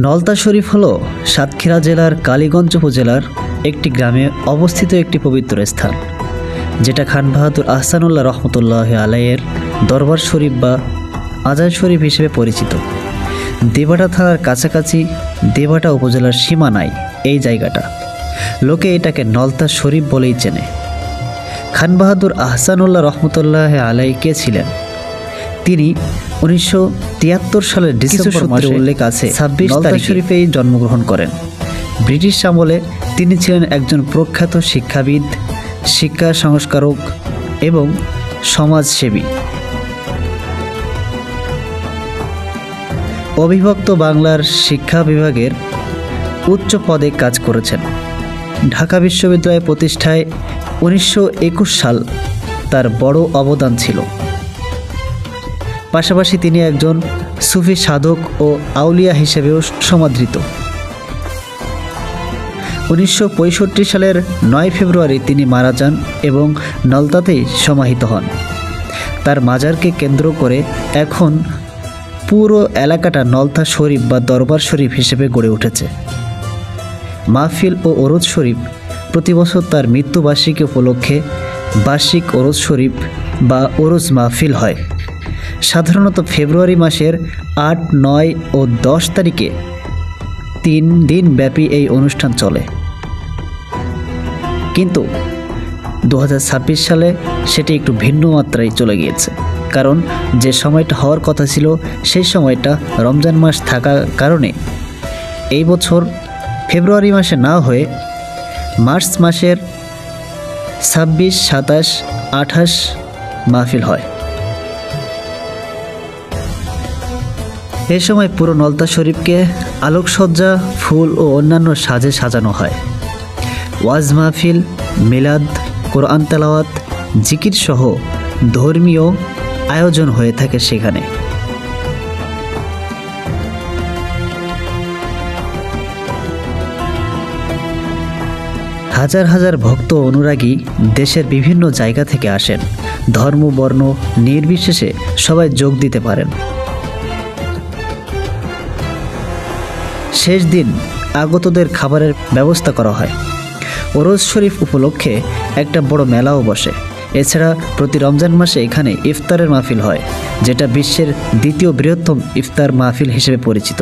নলতা শরীফ হলো সাতক্ষীরা জেলার কালীগঞ্জ উপজেলার একটি গ্রামে অবস্থিত একটি পবিত্র স্থান, যেটা খান বাহাদুর আহসানুল্লাহ রহমতুল্লাহ আলাইয়ের দরবার শরীফ বা আজান শরীফ হিসেবে পরিচিত। দেবাটা থানার কাছাকাছি দেবাটা উপজেলার সীমানায় এই জায়গাটা। লোকে এটাকে নলতা শরীফ বলেই চেনে। খান বাহাদুর আহসানুল্লাহ রহমতুল্লাহ আলাই কে ছিলেন? তিনি 1973 সালের ডিসেম্বর মাসে উল্লেখ আছে 26 তারিখ শরীফেই জন্মগ্রহণ করেন। ব্রিটিশ আমলে তিনি ছিলেন একজন প্রখ্যাত শিক্ষাবিদ, শিক্ষা সংস্কারক এবং সমাজসেবী। অবিভক্ত বাংলার শিক্ষা বিভাগের উচ্চ পদে কাজ করেছেন। ঢাকা বিশ্ববিদ্যালয় প্রতিষ্ঠায় 1921 সাল তার বড় অবদান ছিল। পাশাপাশি তিনি একজন সুফি সাধক ও আউলিয়া হিসেবেও সমাদৃত। 1965 সালের 9 ফেব্রুয়ারি তিনি মারা যান এবং নলতাতেই সমাহিত হন। তার মাজারকে কেন্দ্র করে এখন পুরো এলাকাটা নলতা শরীফ বা দরবার শরীফ হিসেবে গড়ে উঠেছে। মাহফিল ও ওরজ শরীফ প্রতি বছর তার মৃত্যুবার্ষিকী উপলক্ষে বার্ষিক ওরজ শরীফ বা ওরজ মাহফিল হয়। সাধারণত ফেব্রুয়ারি মাসের 8, 9 ও 10 তারিখে 3 দিন ব্যাপী এই অনুষ্ঠান চলে। কিন্তু 2026 সালে সেটি একটু ভিন্ন মাত্রায় চলে গিয়েছে, কারণ যে সময়টা হওয়ার কথা ছিল সেই সময়টা রমজান মাস থাকার কারণে এই বছর ফেব্রুয়ারি মাসে না হয়ে মার্চ মাসের 26, 27, 28 মাহফিল হয়। এ সময় পুরো নলতা শরীফকে আলোকসজ্জা, ফুল ও অন্যান্য সাজে সাজানো হয়। ওয়াজ মাহফিল, মিলাদ, কোরআন তেলাওয়াত, জিকির সহ ধর্মীয় আয়োজন হয়ে থাকে সেখানে। হাজার হাজার ভক্ত অনুরাগী দেশের বিভিন্ন জায়গা থেকে আসেন। ধর্ম বর্ণ নির্বিশেষে সবাই যোগ দিতে পারেন। শেষ দিন আগতদের খাবারের ব্যবস্থা করা হয়। ওরজ শরীফ উপলক্ষে একটা বড় মেলাও বসে। এছাড়া প্রতি রমজান মাসে এখানে ইফতারের মাহফিল হয়, যেটা বিশ্বের দ্বিতীয় বৃহত্তম ইফতার মাহফিল হিসেবে পরিচিত।